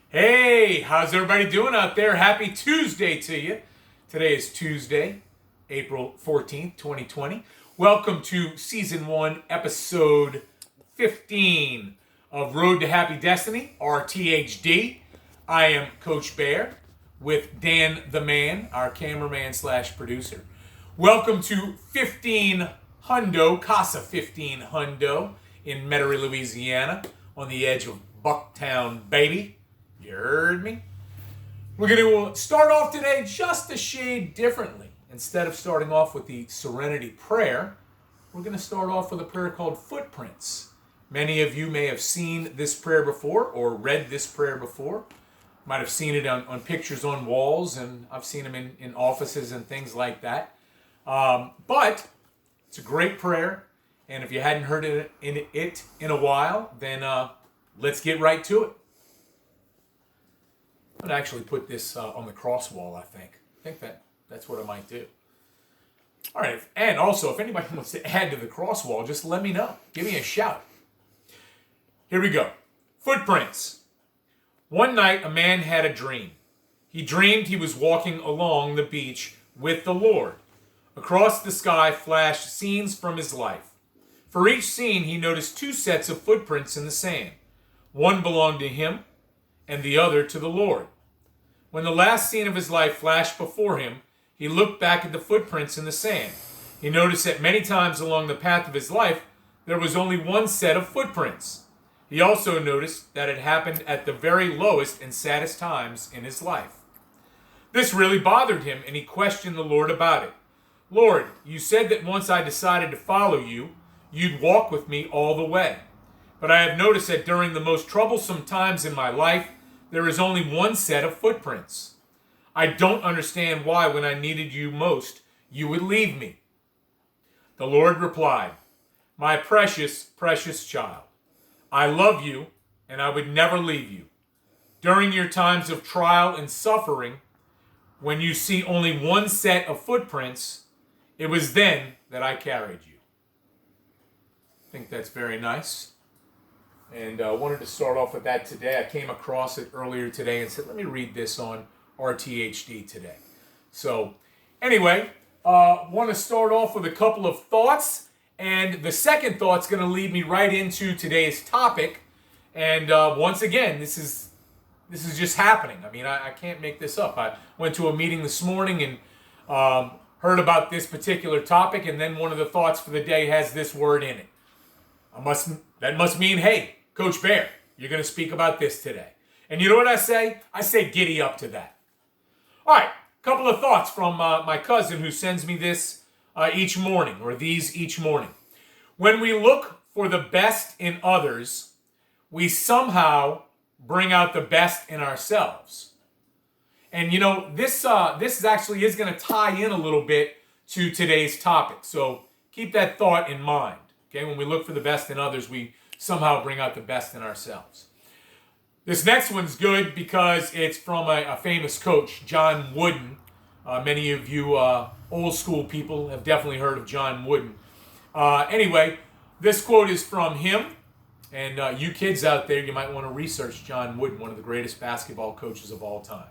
Hey, how's everybody doing out there? Happy Tuesday to you. Today is Tuesday, April 14th, 2020. Welcome to Season 1, Episode 15 of Road to Happy Destiny, RTHD. I am Coach Bear with Dan the Man, our cameraman slash producer. Welcome to 15 Hundo, Casa 15 Hundo in Metairie, Louisiana, on the edge of Bucktown, baby. You heard me? We're going to start off today just a shade differently. Instead of starting off with the Serenity Prayer, we're going to start off with a prayer called Footprints. Many of you may have seen this prayer before or read this prayer before. Might have seen it on pictures on walls, and I've seen them in offices and things like that. But it's a great prayer, and if you hadn't heard it in a while, then let's get right to it. I'm going to actually put this on the cross wall, I think. That's what I might do. All right, and also, if anybody wants to add to the cross wall, just let me know. Give me a shout. Here we go. Footprints. One night, a man had a dream. He dreamed he was walking along the beach with the Lord. Across the sky flashed scenes from his life. For each scene, he noticed two sets of footprints in the sand. One belonged to him, and the other to the Lord. When the last scene of his life flashed before him, he looked back at the footprints in the sand. He noticed that many times along the path of his life, there was only one set of footprints. He also noticed that it happened at the very lowest and saddest times in his life. This really bothered him, and he questioned the Lord about it. Lord, you said that once I decided to follow you, you'd walk with me all the way. But I have noticed that during the most troublesome times in my life, there is only one set of footprints. I don't understand why when I needed you most, you would leave me. The Lord replied, My precious, precious child, I love you and I would never leave you. During your times of trial and suffering, when you see only one set of footprints, it was then that I carried you. I think that's very nice. And I wanted to start off with that today. I came across it earlier today and said, let me read this on RTHD today. So anyway, want to start off with a couple of thoughts. And the second thought's going to lead me right into today's topic. And once again, this is just happening. I mean, I can't make this up. I went to a meeting this morning and heard about this particular topic. And then one of the thoughts for the day has this word in it. That must mean, hey, Coach Bear, you're going to speak about this today. And you know what I say? I say giddy up to that. All right, a couple of thoughts from my cousin who sends me this each morning, or these each morning. When we look for the best in others, we somehow bring out the best in ourselves. And you know, this actually is going to tie in a little bit to today's topic. So keep that thought in mind. Okay, when we look for the best in others, we somehow bring out the best in ourselves. This next one's good because it's from a famous coach, John Wooden. Many of you old school people have definitely heard of John Wooden. Anyway, this quote is from him. And you kids out there, you might want to research John Wooden, one of the greatest basketball coaches of all time.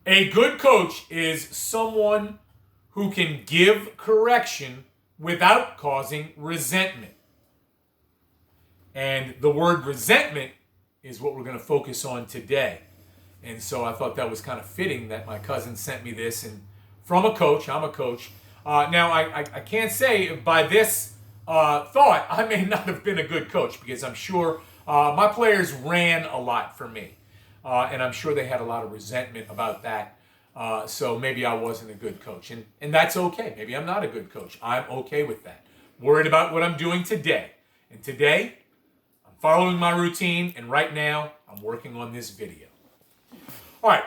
A good coach is someone who can give correction without causing resentment. And the word resentment is what we're going to focus on today. And so I thought that was kind of fitting that my cousin sent me this. And from a coach, I'm a coach. Now, I can't say by this thought I may not have been a good coach, because I'm sure my players ran a lot for me. And I'm sure they had a lot of resentment about that. So maybe I wasn't a good coach. And that's okay. Maybe I'm not a good coach. I'm okay with that. Worried about what I'm doing today. And today, I'm following my routine. And right now, I'm working on this video. All right.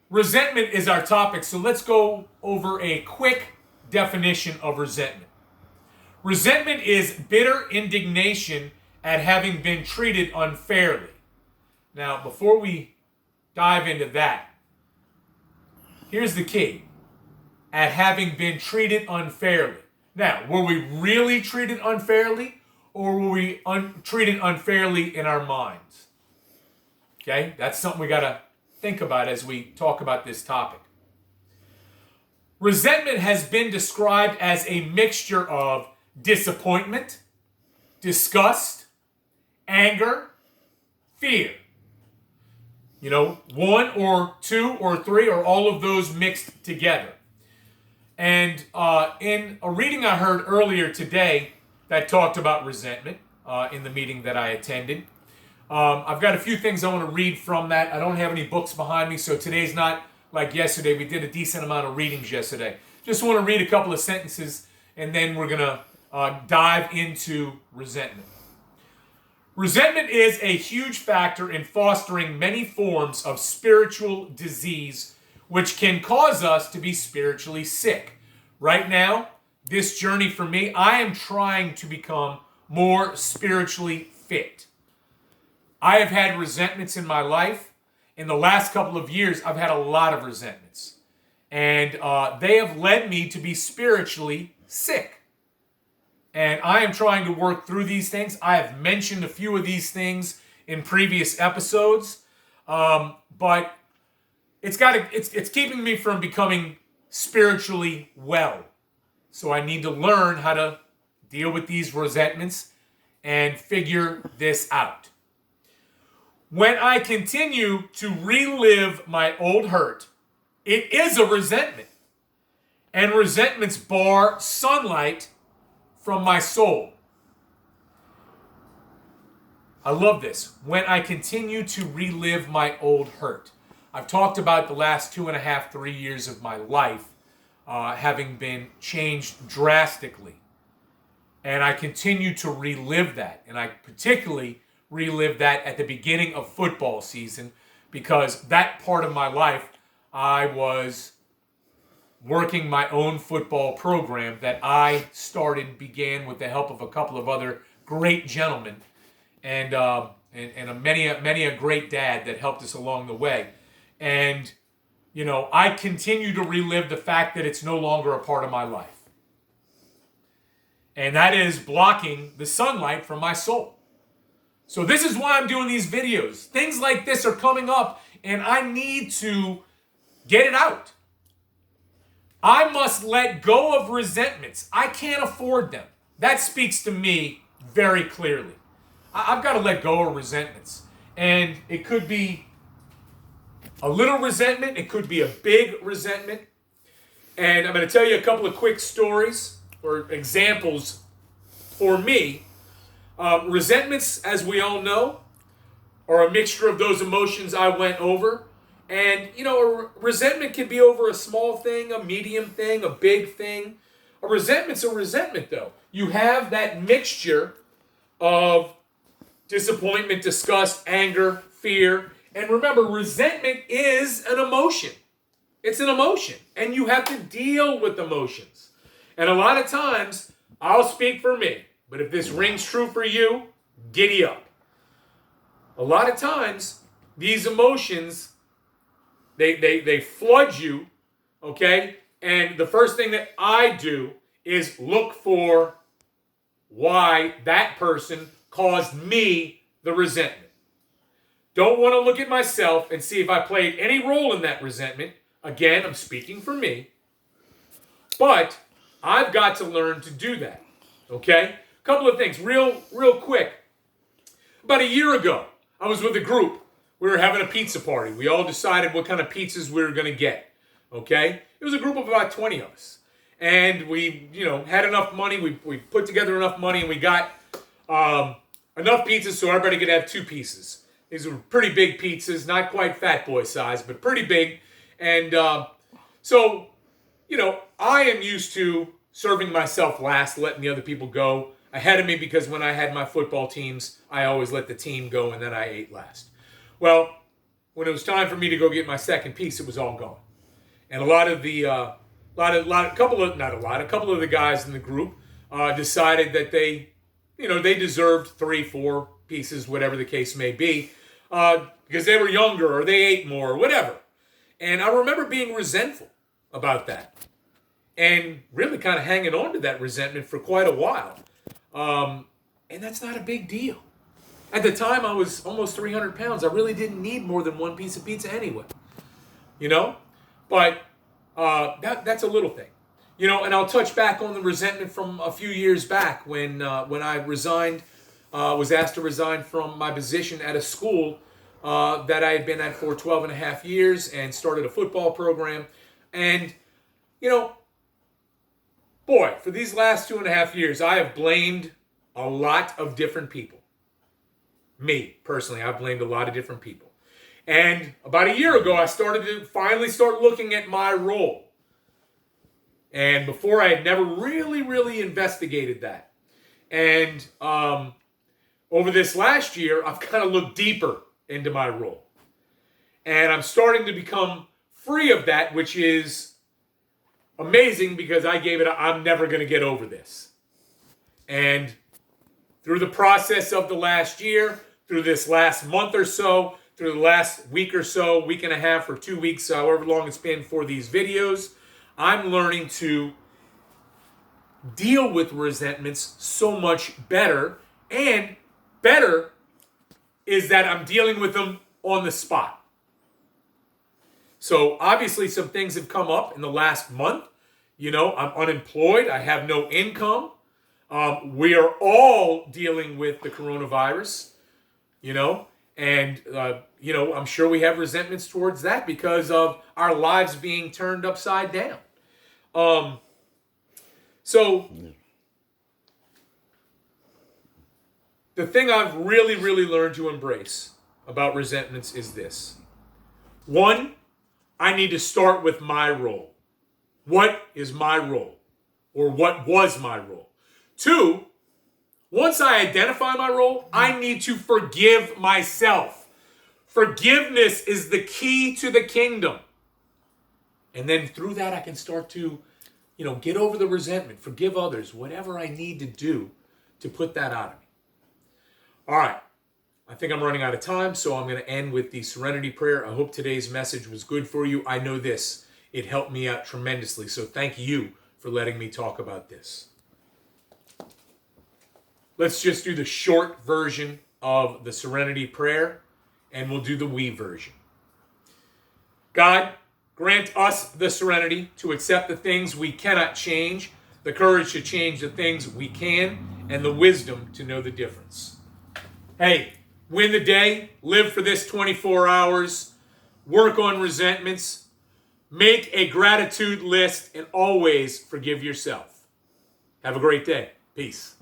Resentment is our topic. So let's go over a quick definition of resentment. Resentment is bitter indignation at having been treated unfairly. Now, before we dive into that, here's the key. At having been treated unfairly. Now, were we really treated unfairly, or were we treated unfairly in our minds? Okay? That's something we got to think about as we talk about this topic. Resentment has been described as a mixture of disappointment, disgust, anger, fear. You know, one or two or three or all of those mixed together. And in a reading I heard earlier today that talked about resentment in the meeting that I attended, I've got a few things I want to read from that. I don't have any books behind me, so today's not like yesterday. We did a decent amount of readings yesterday. Just want to read a couple of sentences, and then we're going to dive into resentment. Resentment is a huge factor in fostering many forms of spiritual disease, which can cause us to be spiritually sick. Right now, this journey for me, I am trying to become more spiritually fit. I have had resentments in my life. In the last couple of years, I've had a lot of resentments. And they have led me to be spiritually sick. And I am trying to work through these things. I have mentioned a few of these things in previous episodes. But it's keeping me from becoming spiritually well. So I need to learn how to deal with these resentments and figure this out. When I continue to relive my old hurt, it is a resentment. And resentments bar sunlight from my soul. I love this. When I continue to relive my old hurt. I've talked about the last 2.5, 3 years of my life having been changed drastically. And I continue to relive that. And I particularly relive that at the beginning of football season, because that part of my life, I was working my own football program that I began with the help of a couple of other great gentlemen, and many a great dad that helped us along the way. And, you know, I continue to relive the fact that it's no longer a part of my life. And that is blocking the sunlight from my soul. So this is why I'm doing these videos. Things like this are coming up, and I need to get it out. I must let go of resentments. I can't afford them. That speaks to me very clearly. I've got to let go of resentments. And it could be a little resentment. It could be a big resentment. And I'm going to tell you a couple of quick stories or examples for me. Resentments, as we all know, are a mixture of those emotions I went over. And, you know, a resentment can be over a small thing, a medium thing, a big thing. A resentment's a resentment, though. You have that mixture of disappointment, disgust, anger, fear. And remember, resentment is an emotion. It's an emotion. And you have to deal with emotions. And a lot of times, I'll speak for me. But if this rings true for you, giddy up. A lot of times, these emotions, they flood you, okay? And the first thing that I do is look for why that person caused me the resentment. Don't want to look at myself and see if I played any role in that resentment. Again, I'm speaking for me. But I've got to learn to do that, okay? Couple of things, real quick. About a year ago, I was with a group. We were having a pizza party. We all decided what kind of pizzas we were going to get, okay? It was a group of about 20 of us. And we, had enough money. We put together enough money, and we got enough pizzas so everybody could have 2 pieces. These were pretty big pizzas, not quite fat boy size, but pretty big. And so, I am used to serving myself last, letting the other people go ahead of me, because when I had my football teams, I always let the team go and then I ate last. Well, when it was time for me to go get my second piece, it was all gone. And a couple of the guys in the group decided that they deserved 3, 4 pieces, whatever the case may be, because they were younger or they ate more or whatever. And I remember being resentful about that and really kind of hanging on to that resentment for quite a while. And that's not a big deal. At the time, I was almost 300 pounds. I really didn't need more than one piece of pizza anyway. You know? But that's a little thing. You know, and I'll touch back on the resentment from a few years back when I resigned, was asked to resign from my position at a school that I had been at for 12 and a half years and started a football program. And, you know, boy, for these last 2.5 years, I have blamed a lot of different people. Me, personally, I've blamed a lot of different people. And about a year ago, I started to finally start looking at my role. And before, I had never really investigated that. And over this last year, I've kind of looked deeper into my role. And I'm starting to become free of that, which is amazing because I gave it, I'm never going to get over this. And through the process of the last year, through this last month or so, through the last week or so, week and a half or 2 weeks, however long it's been for these videos, I'm learning to deal with resentments so much better. And better is that I'm dealing with them on the spot. So obviously some things have come up in the last month. You know, I'm unemployed. I have no income. We are all dealing with the coronavirus, you know, and, you know, I'm sure we have resentments towards that because of our lives being turned upside down. So the thing I've really learned to embrace about resentments is this. One, I need to start with my role. What is my role? Or what was my role? Two, once I identify my role, I need to forgive myself. Forgiveness is the key to the kingdom. And then through that, I can start to, you know, get over the resentment, forgive others, whatever I need to do to put that out of me. All right. I think I'm running out of time, so I'm going to end with the serenity prayer. I hope today's message was good for you. I know this. It helped me out tremendously, so thank you for letting me talk about this. Let's just do the short version of the serenity prayer, and we'll do the we version. God, grant us the serenity to accept the things we cannot change, the courage to change the things we can, and the wisdom to know the difference. Hey, win the day, live for this 24 hours, work on resentments, make a gratitude list, and always forgive yourself. Have a great day. Peace.